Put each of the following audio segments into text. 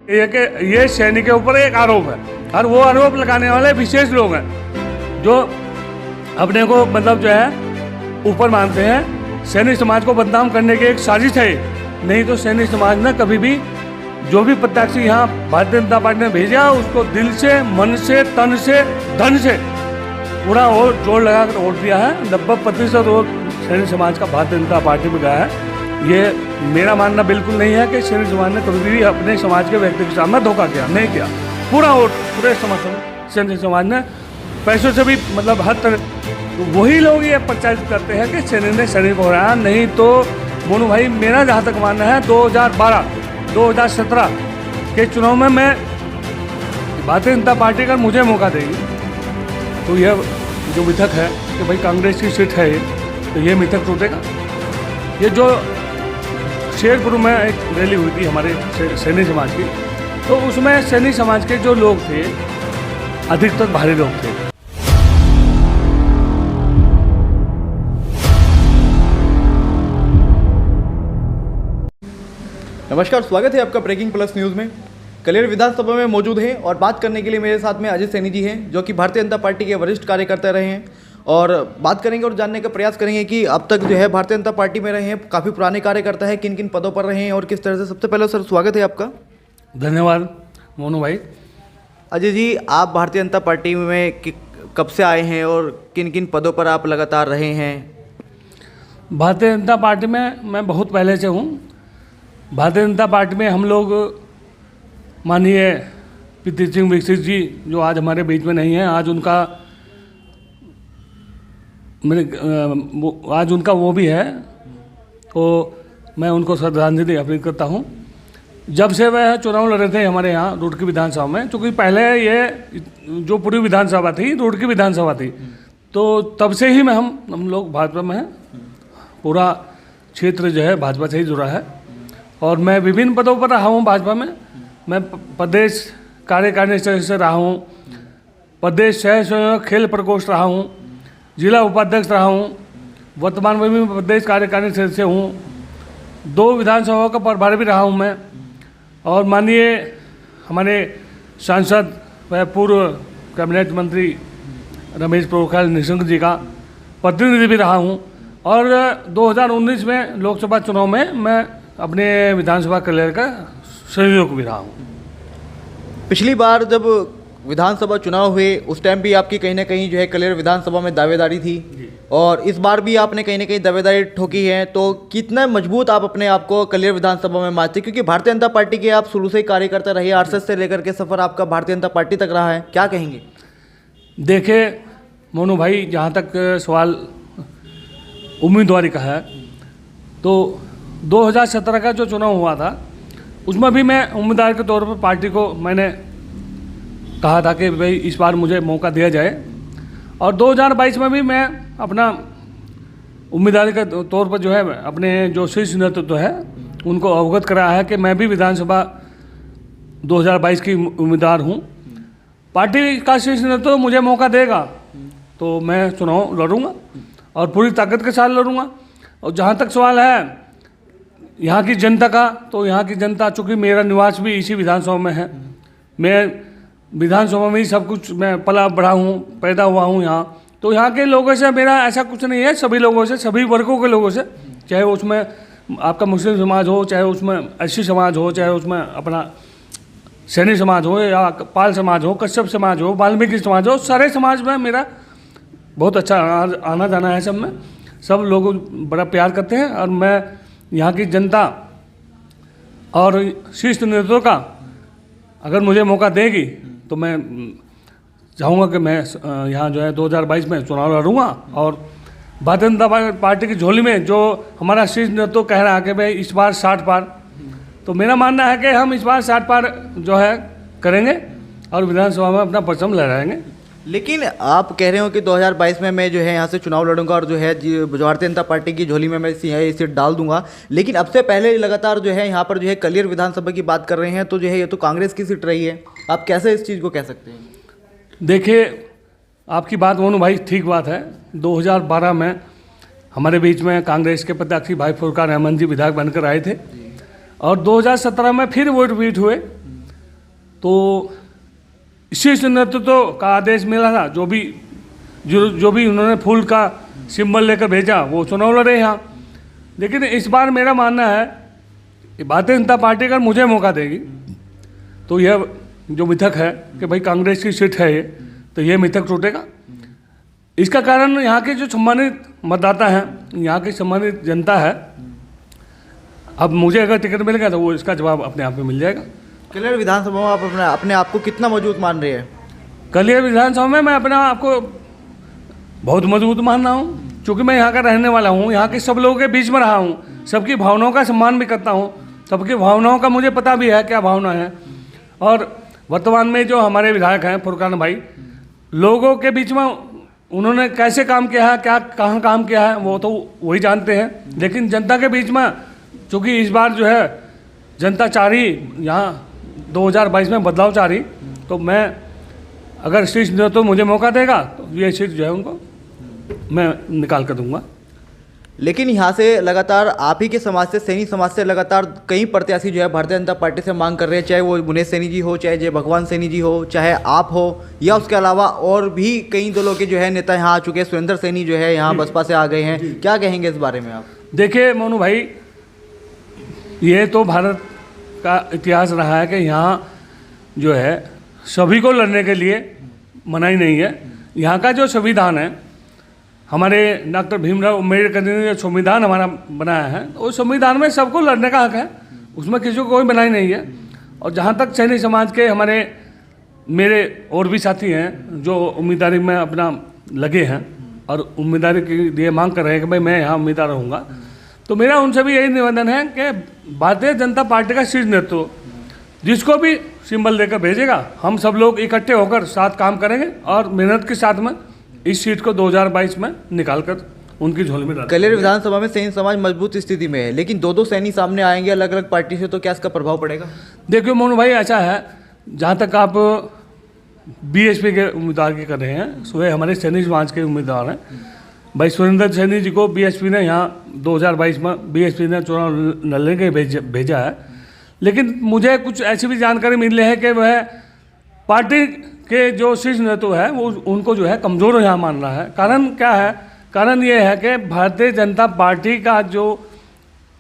ये कि ये सैनिक के ऊपर एक आरोप है और वो आरोप लगाने वाले विशेष लोग हैं जो अपने को मतलब जो है ऊपर मानते हैं। सैनिक समाज को बदनाम करने की एक साजिश है। नहीं तो सैनिक समाज ने कभी भी जो भी प्रत्याशी यहाँ भारतीय जनता पार्टी ने भेजा उसको दिल से, मन से, तन से, धन से पूरा वोट जोड़ लगा कर वोट दिया है। 90% वोट सैनिक समाज का भारतीय जनता पार्टी में गया है। ये मेरा मानना बिल्कुल नहीं है कि सैनिक समाज ने कभी भी अपने समाज के व्यक्ति के सामने धोखा किया, नहीं किया। पूरा वोट पूरे सैनिक समाज ने पैसों से भी मतलब हर तरह, तो वही लोग ये प्रचारित करते हैं कि सैनिक ने सैनिक हो रहा है। नहीं तो मोनू भाई, मेरा जहाँ तक मानना है 2012-2017 के चुनाव में मैं भारतीय जनता पार्टी अगर मुझे मौका देगी तो यह जो मिथक है कि भाई कांग्रेस की सीट है तो ये मिथक टूटेगा। ये जो शेरपुर में एक रैली हुई थी हमारे सैनिक समाज की, तो उसमें सैनिक समाज के जो लोग थे अधिकतर भारी लोग थे। नमस्कार, स्वागत है आपका ब्रेकिंग प्लस न्यूज़ में। कलेर विधानसभा में मौजूद हैं और बात करने के लिए मेरे साथ में अजय सैनी जी हैं जो कि भारतीय जनता पार्टी के वरिष्ठ कार्यकर्ता रहे हैं और बात करेंगे और जानने का प्रयास करेंगे कि अब तक जो है भारतीय जनता पार्टी में रहे हैं, काफ़ी पुराने कार्यकर्ता हैं, किन किन पदों पर रहे हैं और किस तरह से। सबसे पहले सर स्वागत है आपका। धन्यवाद मोनू भाई। अजय जी, आप भारतीय जनता पार्टी में कब से आए हैं और किन किन पदों पर आप लगातार रहे हैं? भारतीय जनता पार्टी में मैं बहुत पहले से हूँ। भारतीय जनता पार्टी में हम लोग माननीय पीती सिंह दीक्षित जी जो आज हमारे बीच में नहीं है, आज उनका वो भी है, तो मैं उनको श्रद्धांजलि अर्पित करता हूँ। जब से वह चुनाव लड़ रहे थे हमारे यहाँ रुड़की विधानसभा में, क्योंकि पहले ये जो पूरी विधानसभा थी रुड़की विधानसभा थी, तो तब से ही हम लोग भाजपा में हैं। पूरा क्षेत्र जो है भाजपा से ही जुड़ा है और मैं विभिन्न पदों पर रहा हूँ भाजपा में। मैं प्रदेश कार्यकारिणी सदस्य रहा हूँ, प्रदेश सह खेल प्रकोष्ठ रहा हूँ, जिला उपाध्यक्ष रहा हूँ, वर्तमान में भी प्रदेश कार्यकारिणी सदस्य हूँ, 2 विधानसभाओं का प्रभारी भी रहा हूँ मैं। और माननीय हमारे सांसद व पूर्व कैबिनेट मंत्री रमेश पोखरियाल निशंक जी का प्रतिनिधि भी रहा हूँ। और 2019 में लोकसभा चुनाव में मैं अपने विधानसभा कलेर का सहयोग भी रहा हूँ। पिछली बार जब विधानसभा चुनाव हुए उस टाइम भी आपकी कहीं ना कहीं जो है कलेर विधानसभा में दावेदारी थी और इस बार भी आपने कहीं ना कहीं दावेदारी ठोकी है, तो कितना मजबूत आप अपने आप को कलेर विधानसभा में मानते? क्योंकि भारतीय जनता पार्टी के आप शुरू से ही कार्यकर्ता रहे, आरएसएस से लेकर के सफ़र आपका भारतीय जनता पार्टी तक रहा है, क्या कहेंगे? देखिए मोनू भाई, जहाँ तक सवाल उम्मीदवारी का है, तो 2017 का जो चुनाव हुआ था उसमें भी मैं उम्मीदवार के तौर पर पार्टी को मैंने कहा था कि भाई इस बार मुझे मौका दिया जाए। और 2022 में भी मैं अपना उम्मीदवार के तौर पर जो है अपने जो शीर्ष नेतृत्व है उनको अवगत कराया है कि मैं भी विधानसभा 2022 की उम्मीदवार हूँ। पार्टी का शीर्ष नेतृत्व मुझे मौका देगा तो मैं चुनाव लड़ूंगा और पूरी ताकत के साथ लड़ूंगा। और जहाँ तक सवाल है यहाँ की जनता का, तो यहाँ की जनता, चूँकि मेरा निवास भी इसी विधानसभा में है, मैं विधानसभा में ही सब कुछ मैं पला बढ़ा हूँ, पैदा हुआ हूँ यहाँ, तो यहाँ के लोगों से मेरा ऐसा कुछ नहीं है। सभी लोगों से, सभी वर्गों के लोगों से, चाहे उसमें आपका मुस्लिम समाज हो, चाहे उसमें एससी समाज हो, चाहे उसमें अपना सैनिक समाज हो या पाल समाज हो, कश्यप समाज हो, वाल्मीकि समाज हो, सारे समाज में मेरा बहुत अच्छा आना जाना है। सब में सब लोग बड़ा प्यार करते हैं और मैं यहाँ की जनता और शीर्ष नेतृत्व का अगर मुझे मौका देगी तो मैं चाहूँगा कि मैं यहाँ जो है 2022 में चुनाव लड़ूंगा। और भारतीय जनता पार्टी की झोली में जो हमारा शीर्ष नेतृत्व कह रहा है कि भाई इस बार 60 पार, तो मेरा मानना है कि हम इस बार 60 पार जो है करेंगे और विधानसभा में अपना परचम लहराएंगे। लेकिन आप कह रहे हो कि 2022 में मैं जो है यहाँ से चुनाव लड़ूंगा और जो है भारतीय जनता पार्टी की झोली में मैं सीट डाल दूंगा, लेकिन अब से पहले लगातार जो है यहाँ पर जो है कलेर विधानसभा की बात कर रहे हैं, तो जो है ये तो कांग्रेस की सीट रही है, आप कैसे इस चीज़ को कह सकते हैं? देखिए, आपकी बात मोनू भाई ठीक बात है। 2012 में हमारे बीच में कांग्रेस के प्रत्याशी भाई फुरकान अहमद जी विधायक बनकर आए थे और 2017 में फिर वो रिपीट हुए तो शीर्ष नेतृत्व का आदेश मिला था, जो भी उन्होंने फूल का सिंबल लेकर भेजा वो चुनाव लड़े यहाँ। लेकिन इस बार मेरा मानना है कि भारतीय जनता पार्टी अगर मुझे मौका देगी तो यह जो मिथक है कि भाई कांग्रेस की सीट है ये, तो ये मिथक टूटेगा। इसका कारण यहाँ के जो सम्मानित मतदाता हैं, यहाँ की सम्मानित जनता है, अब मुझे अगर टिकट मिलेगा तो वो इसका जवाब अपने आप में मिल जाएगा। कलियर विधानसभा में आप अपने आप को कितना मजबूत मान रहे हैं? कलियर विधानसभा में मैं अपने आप को बहुत मजबूत मान रहा हूँ, क्योंकि मैं यहाँ का रहने वाला हूँ, यहाँ के सब लोगों के बीच में रहा हूँ, सबकी भावनाओं का सम्मान भी करता हूँ, सबकी भावनाओं का मुझे पता भी है क्या भावना है। और वर्तमान में जो हमारे विधायक हैं फुरकान भाई, लोगों के बीच में उन्होंने कैसे काम किया है, क्या कहाँ काम किया है, वो तो वही जानते हैं। लेकिन जनता के बीच में, चूँकि इस बार जो है जनता चाह रही, यहाँ 2022 में बदलाव चाह रही, तो मैं अगर शीर्ष नेतृत्व मुझे मौका देगा तो ये सीट जो है उनको मैं निकाल कर दूंगा। लेकिन यहाँ से लगातार आप ही के समाज से, सैनी समाज से लगातार कई प्रत्याशी जो है भारतीय जनता पार्टी से मांग कर रहे हैं, चाहे वो मुनेश सैनी जी हो, चाहे जय भगवान सैनी जी हो, चाहे आप हो, या उसके अलावा और भी कई दलों के जो है नेता यहाँ आ चुके हैं। सुरेंद्र सैनी जो है यहाँ बसपा से आ गए हैं, क्या कहेंगे इस बारे में आप? देखिए मोनू भाई, ये तो भारत का इतिहास रहा है कि यहाँ जो है सभी को लड़ने के लिए मनाही नहीं है। यहाँ का जो संविधान है, हमारे डॉक्टर भीमराव अम्बेडकर ने जो संविधान हमारा बनाया है, उस संविधान में सबको लड़ने का हक है, उसमें किसी को कोई मनाही नहीं है। और जहाँ तक सैनिक समाज के मेरे और भी साथी हैं जो उम्मीदवारी में अपना लगे हैं और उम्मीदवारी के लिए मांग कर रहे हैं कि भाई मैं यहाँ उम्मीदवार रहूँगा, तो मेरा उनसे भी यही निवेदन है कि भारतीय जनता पार्टी का शीर्ष नेतृत्व जिसको भी सिंबल देकर भेजेगा, हम सब लोग इकट्ठे होकर साथ काम करेंगे और मेहनत के साथ में इस सीट को 2022 में निकालकर उनकी झोली में डालेंगे। कलियर विधानसभा में सैनी समाज मजबूत स्थिति में है, लेकिन दो सैनी सामने आएंगे अलग अलग पार्टी से, तो क्या इसका प्रभाव पड़ेगा? देखिए मोनू भाई, ऐसा है, जहाँ तक आप बीएसपी के उम्मीदवार की कर रहे हैं, सुबह हमारे सैनी समाज के उम्मीदवार हैं भाई सुरेंद्र सैनी जी को बीएसपी ने यहाँ 2022 में बीएसपी ने चुनाव लड़ने के भेजा है। लेकिन मुझे कुछ ऐसी भी जानकारी मिली है कि वह पार्टी के जो शीर्ष नेतृत्व है वो उनको जो है कमज़ोर यहाँ मान रहा है। कारण क्या है? कारण ये है कि भारतीय जनता पार्टी का जो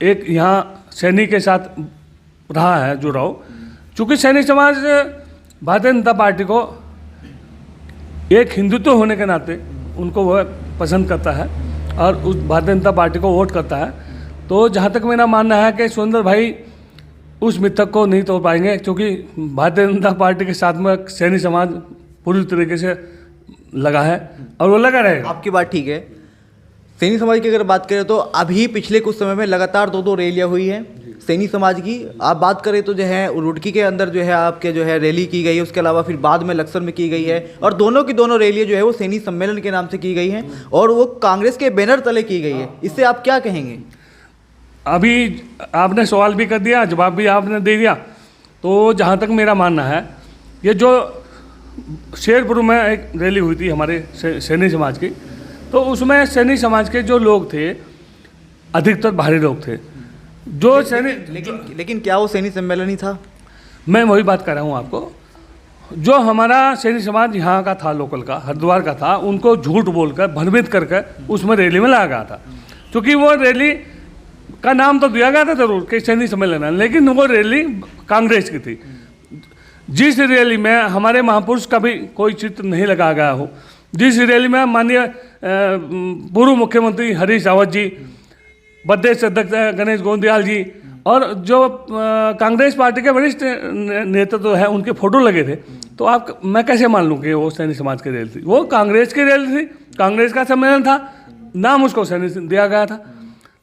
एक यहाँ सैनिक के साथ रहा है जुड़ाव, चूँकि सैनिक समाज भारतीय जनता पार्टी को एक हिंदुत्व होने के नाते उनको वह पसंद करता है और उस भारतीय जनता पार्टी को वोट करता है। तो जहाँ तक मेरा मानना है कि सुरेंद्र भाई उस मिथक को नहीं तोड़ पाएंगे, क्योंकि भारतीय जनता पार्टी के साथ में सैनी समाज पूरी तरीके से लगा है और वो लगा रहेगा। आपकी बात ठीक है। सैनी समाज की अगर बात करें तो अभी पिछले कुछ समय में लगातार दो रैलियां हुई हैं सैनी समाज की। आप बात करें तो जो है रुड़की के अंदर जो है आपके जो है रैली की गई है, उसके अलावा फिर बाद में लक्सर में की गई है, और दोनों की दोनों रैलियां जो है वो सैनी सम्मेलन के नाम से की गई हैं और वो कांग्रेस के बैनर तले की गई है। इससे आप क्या कहेंगे? अभी आपने सवाल भी कर दिया, जवाब भी आपने दे दिया। तो जहाँ तक मेरा मानना है, ये जो शेरपुर में एक रैली हुई थी हमारे सैनी समाज की, तो उसमें सैनी समाज के जो लोग थे अधिकतर बाहरी लोग थे जो सैनी। लेकिन क्या वो सैनी सम्मेलन ही था? मैं वही बात कर रहा हूँ आपको। जो हमारा सैनी समाज यहाँ का था, लोकल का, हरिद्वार का था, उनको झूठ बोलकर भ्रमित करके उसमें रैली में लाया गया था। क्योंकि वो रैली का नाम तो दिया गया था जरूर कि सैनी सम्मेलन है, लेकिन वो रैली कांग्रेस की थी। जिस रैली में हमारे महापुरुष का भी कोई चित्र नहीं लगाया गया हो, जिस रैली में माननीय पूर्व मुख्यमंत्री हरीश रावत जी, प्रदेश अध्यक्ष गणेश गोंदियाल जी और जो कांग्रेस पार्टी के वरिष्ठ नेतृत्व है उनके फोटो लगे थे, तो मैं कैसे मान लूँ कि वो सैनी समाज की रैली थी? वो कांग्रेस की रैली थी, कांग्रेस का सम्मेलन था, नाम उसको सैनी दिया गया था।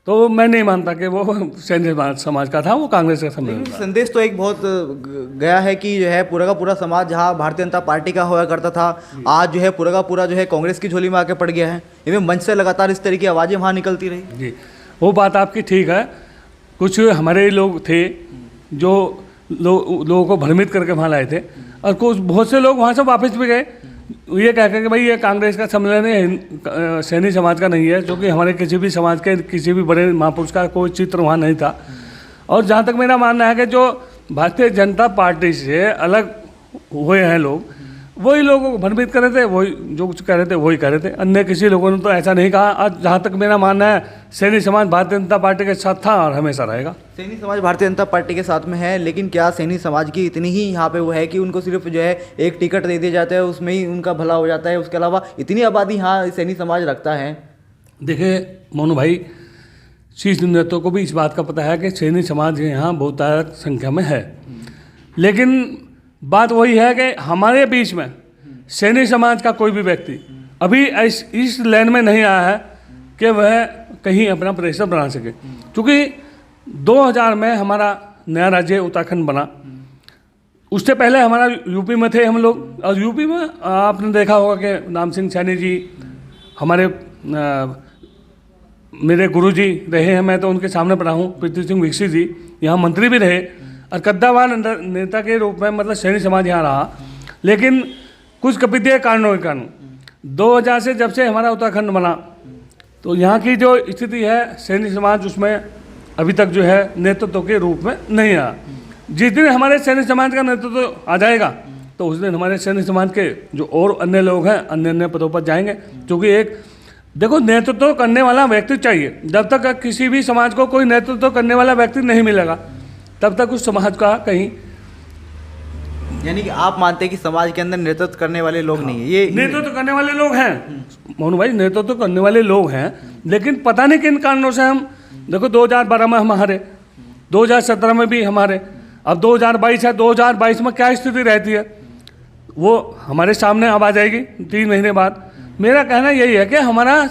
तो मैं नहीं मानता कि वो सैनी समाज का था, वो कांग्रेस का सम्मेलन था। संदेश तो एक बहुत गया है कि जो है पूरा का पूरा समाज जहाँ भारतीय जनता पार्टी का हुआ करता था, आज जो है पूरा का पूरा जो है कांग्रेस की झोली में आके पड़ गया है। इनमें मंच से लगातार इस तरह की आवाज़ें वहाँ निकलती रही। जी, वो बात आपकी ठीक है। कुछ हमारे लोग थे जो लोगों को भ्रमित करके वहाँ लाए थे, और कुछ बहुत से लोग वहाँ से वापस भी गए ये कह के भाई ये कांग्रेस का सम्मेलन है, सैनी समाज का नहीं है, क्योंकि हमारे किसी भी समाज के किसी भी बड़े महापुरुष का कोई चित्र वहाँ नहीं था। और जहाँ तक मेरा मानना है कि जो भारतीय जनता पार्टी से अलग हुए हैं लोग, वही लोगों को भ्रमित कर रहे थे, वही जो कुछ कह रहे थे वही कह रहे थे। अन्य किसी लोगों ने तो ऐसा नहीं कहा। आज जहाँ तक मेरा मानना है, सैनी समाज भारतीय जनता पार्टी के साथ था और हमेशा रहेगा। सैनी समाज भारतीय जनता पार्टी के साथ में है, लेकिन क्या सैनी समाज की इतनी ही यहाँ पे वो है कि उनको सिर्फ जो है एक टिकट दे दिया जाता है, उसमें ही उनका भला हो जाता है? उसके अलावा इतनी आबादी यहाँ सैनी समाज रखता है? देखिए मोनू भाई, शीर्ष नेतृत्व को भी इस बात का पता है कि सैनी समाज यहाँ बहुत ज़्यादा संख्या में है, लेकिन बात वही है कि हमारे बीच में सैनी समाज का कोई भी व्यक्ति अभी इस लाइन में नहीं आया है कि वह कहीं अपना प्रेशर बना सके। क्योंकि 2000 में हमारा नया राज्य उत्तराखंड बना, उससे पहले हमारा यूपी में थे हम लोग। और यूपी में आपने देखा होगा कि नाम सिंह सैनी जी हमारे मेरे गुरुजी रहे हैं, मैं तो उनके सामने पढ़ा हूँ। पृथ्वी सिंह विकसी जी यहाँ मंत्री भी रहे और कद्दावर नेता के रूप में मतलब सैनी समाज यहाँ रहा। लेकिन कुछ कपितीय कारणों के कारण 2000 से जब से हमारा उत्तराखंड बना, तो यहाँ की जो स्थिति है सैनी समाज उसमें अभी तक जो है नेतृत्व के रूप में नहीं आया। जिस दिन हमारे सैनी समाज का नेतृत्व आ जाएगा तो उस दिन हमारे सैनी समाज के जो और अन्य लोग हैं अन्य पदों पर जाएंगे। क्योंकि एक देखो, नेतृत्व करने वाला व्यक्ति चाहिए। जब तक किसी भी समाज को कोई नेतृत्व करने वाला व्यक्ति नहीं मिलेगा, तब तक उस समाज का कहीं, यानी कि आप मानते हैं कि समाज के अंदर नेतृत्व करने वाले लोग नहीं है? ये नेतृत्व करने वाले लोग हैं मोनू भाई, नेतृत्व करने वाले लोग हैं, लेकिन पता नहीं किन कारणों से हम देखो 2012 में हम हारे, 2017 में भी हमारे, अब 2022 है। 2022 में क्या स्थिति रहती है वो हमारे सामने अब आ जाएगी 3 महीने बाद। मेरा कहना यही है कि हमारा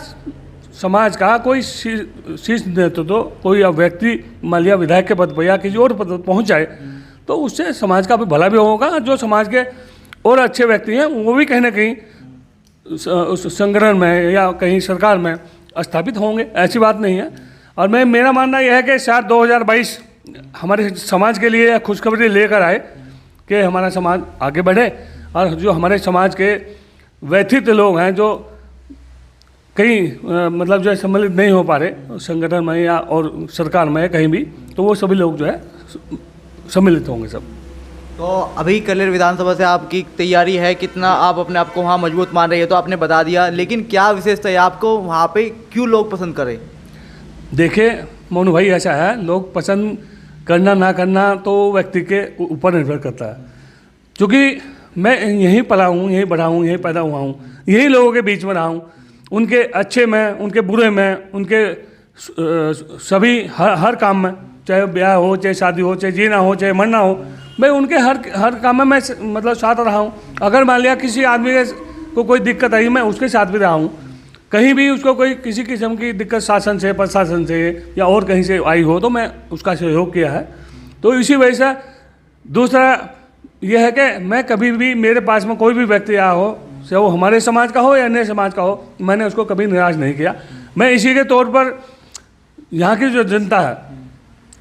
समाज का कोई शीर्ष नेतृत्व, कोई व्यक्ति मान लिया विधायक के पद पर या किसी और पद पर पहुँच जाए तो उससे समाज का भी भला भी होगा। जो समाज के और अच्छे व्यक्ति हैं वो भी कहीं ना कहीं उस संगठन में या कहीं सरकार में स्थापित होंगे, ऐसी बात नहीं है। और मेरा मानना यह है कि शायद 2022 हमारे समाज के लिए खुशखबरी लेकर आए कि हमारा समाज आगे बढ़े और जो हमारे समाज के व्यथित लोग हैं, जो कहीं मतलब जो है सम्मिलित नहीं हो पा रहे संगठन में या और सरकार में कहीं भी, तो वो सभी लोग जो है सम्मिलित होंगे सब। तो अभी कलेर विधानसभा से आपकी तैयारी है, कितना आप अपने आप को वहाँ मजबूत मान रही है तो आपने बता दिया, लेकिन क्या विशेषता है आपको वहाँ पे, क्यों लोग पसंद करें? देखिए मोनू भाई, ऐसा है, लोग पसंद करना ना करना तो व्यक्ति के ऊपर निर्भर करता है। क्योंकि मैं यहीं पला हूँ, यहीं बढ़ा हूँ, यहीं पैदा हुआ हूँ, यहीं लोगों के बीच में रहा हूँ, उनके अच्छे में, उनके बुरे में, उनके सभी हर काम में, चाहे ब्याह हो, चाहे शादी हो, चाहे जीना हो, चाहे मरना हो, मैं उनके हर काम में मैं मतलब साथ रहा हूँ। अगर मान लिया किसी आदमी को कोई दिक्कत आई, मैं उसके साथ भी रहा हूँ। कहीं भी उसको कोई किसी किस्म की दिक्कत शासन से, प्रशासन से या और कहीं से आई हो तो मैं उसका सहयोग किया है। तो इसी वजह से दूसरा यह है कि मैं कभी भी, मेरे पास में कोई भी व्यक्ति आया हो, चाहे वो हमारे समाज का हो या अन्य समाज का हो, मैंने उसको कभी निराश नहीं किया। मैं इसी के तौर पर यहाँ की जो जनता है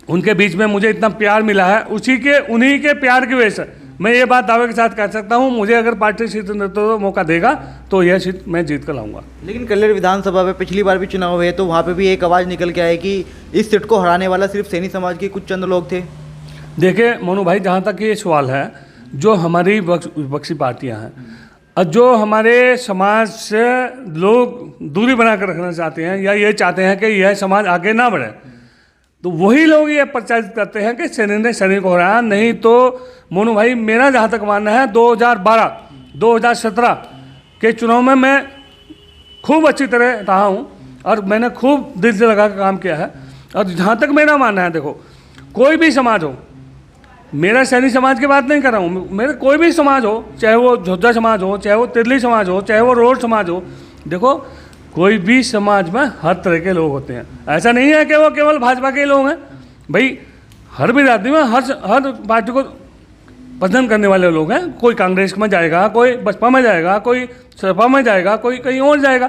उनके बीच में मुझे इतना प्यार मिला है, उन्हीं के प्यार की वजह से मैं ये बात दावे के साथ कह सकता हूँ, मुझे अगर पार्टी सीट नेतृत्व मौका देगा तो यह सीट मैं जीत कर लाऊंगा। लेकिन कलेर विधानसभा में पिछली बार भी चुनाव हुए तो वहाँ पे भी एक आवाज़ निकल के आई कि इस सीट को हराने वाला सिर्फ सैनी समाज के कुछ चंद लोग थे। देखिए मोनू भाई, जहाँ तक ये सवाल है, जो हमारी विपक्षी पार्टियाँ हैं और जो हमारे समाज से लोग दूरी बना कर रखना चाहते हैं या ये चाहते हैं कि यह समाज आगे ना बढ़े, तो वही लोग ये प्रचारित करते हैं कि सैनी ने सैनी को हराया। नहीं तो मोनू भाई, मेरा जहाँ तक मानना है 2012-2017 के चुनाव में मैं खूब अच्छी तरह रहा हूँ और मैंने खूब दिल से लगा कर काम किया है। और जहाँ तक मेरा मानना है, देखो कोई भी समाज हो, मेरा सैनी समाज की बात नहीं कर रहा हूँ, मेरा कोई भी समाज हो, चाहे वो झोझा समाज हो, चाहे वो तिरली समाज हो, चाहे वो रोड समाज हो, देखो कोई भी समाज में हर तरह के लोग होते हैं। ऐसा नहीं है कि वो केवल भाजपा के लोग हैं भाई, हर बिरादरी में हर पार्टी को पसंद करने वाले लोग हैं। कोई कांग्रेस में जाएगा, कोई बसपा में जाएगा, कोई सपा में जाएगा, कोई कहीं और जाएगा,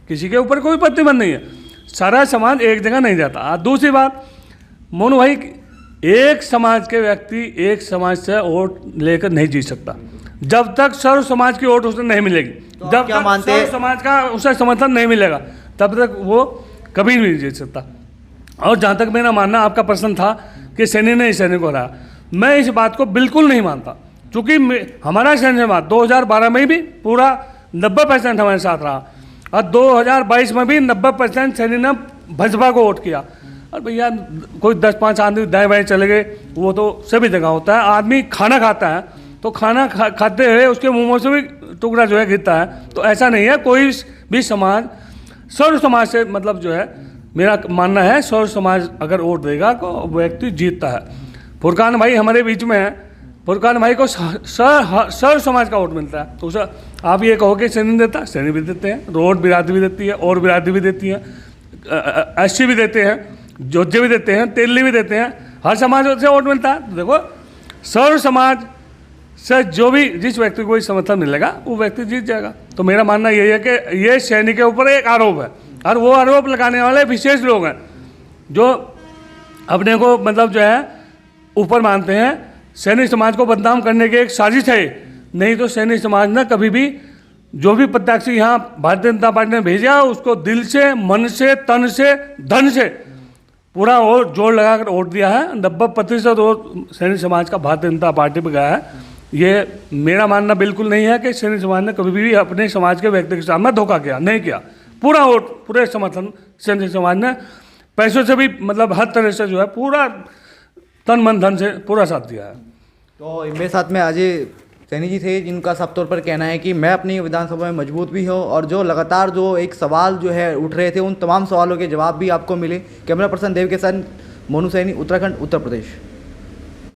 किसी के ऊपर कोई प्रतिबंध नहीं है। सारा समाज एक जगह नहीं जाता। दूसरी बात मोनू भाई, एक समाज के व्यक्ति एक समाज से वोट लेकर नहीं जीत सकता जब तक सर्व समाज की वोट उसे नहीं मिलेगी। तो जब क्या तक मानते सर्व समाज का उसे समर्थन नहीं मिलेगा तब तक वो कभी नहीं जीत सकता। और जहाँ तक मेरा मानना, आपका प्रश्न था कि सैनी ने सैनी को हराया, मैं इस बात को बिल्कुल नहीं मानता। चूँकि हमारा सैन्य समाज 2012 में भी पूरा 90% हमारे साथ रहा और 2022 में भी 90% सैन्य ने भाजपा को वोट किया। और भैया कोई 10-5 आदमी दाएं बाएं चले गए, वो तो सभी जगह होता है। आदमी खाना खाता है तो खाना खाते हुए उसके मुंह से भी टुकड़ा जो है गिरता है। तो ऐसा नहीं है, कोई भी समाज सर्व समाज से मतलब जो है मेरा मानना है सर्व समाज अगर वोट देगा तो व्यक्ति जीतता है। फुरकान भाई हमारे बीच में है, फुरकान भाई को सर्व समाज का वोट मिलता है। तो उसे आप ये कहो कि सैनी देता, सैनी भी देते हैं, रोड बिरादरी भी देती है और बिरादरी भी देती है, एससी भी देते हैं, जोजे भी देते हैं, तेली भी देते हैं, हर समाज से वोट मिलता है। तो देखो सर्व समाज से जो भी जिस व्यक्ति को समर्थन मिलेगा वो व्यक्ति जीत जाएगा। तो मेरा मानना यही है कि ये सैनिक के ऊपर एक आरोप है और वो आरोप लगाने वाले विशेष लोग हैं जो अपने को मतलब जो है ऊपर मानते हैं। सैनिक समाज को बदनाम करने की एक साजिश है, नहीं तो सैनिक समाज ने कभी भी जो भी प्रत्याशी यहाँ भारतीय जनता पार्टी ने भेजा उसको दिल से, मन से, तन से, धन से पूरा और जोर लगाकर वोट दिया है। 90% वोट सैनिक समाज का भारतीय जनता पार्टी पर गया है। ये मेरा मानना बिल्कुल नहीं है कि सैनिक समाज ने कभी भी अपने समाज के व्यक्ति के सामने धोखा किया, नहीं किया। पूरा वोट, पूरे समर्थन सैनिक समाज ने पैसों से भी मतलब हर तरह से जो है पूरा तन मन धन से पूरा साथ दिया है। तो मेरे साथ में अजय सैनी जी थे जिनका साफ तौर पर कहना है कि मैं अपनी विधानसभा में मजबूत भी हूँ और जो लगातार जो एक सवाल जो है उठ रहे थे उन तमाम सवालों के जवाब भी आपको मिले। कैमरा पर्सन देव के साथ मोनू सैनी, उत्तराखंड, उत्तर प्रदेश।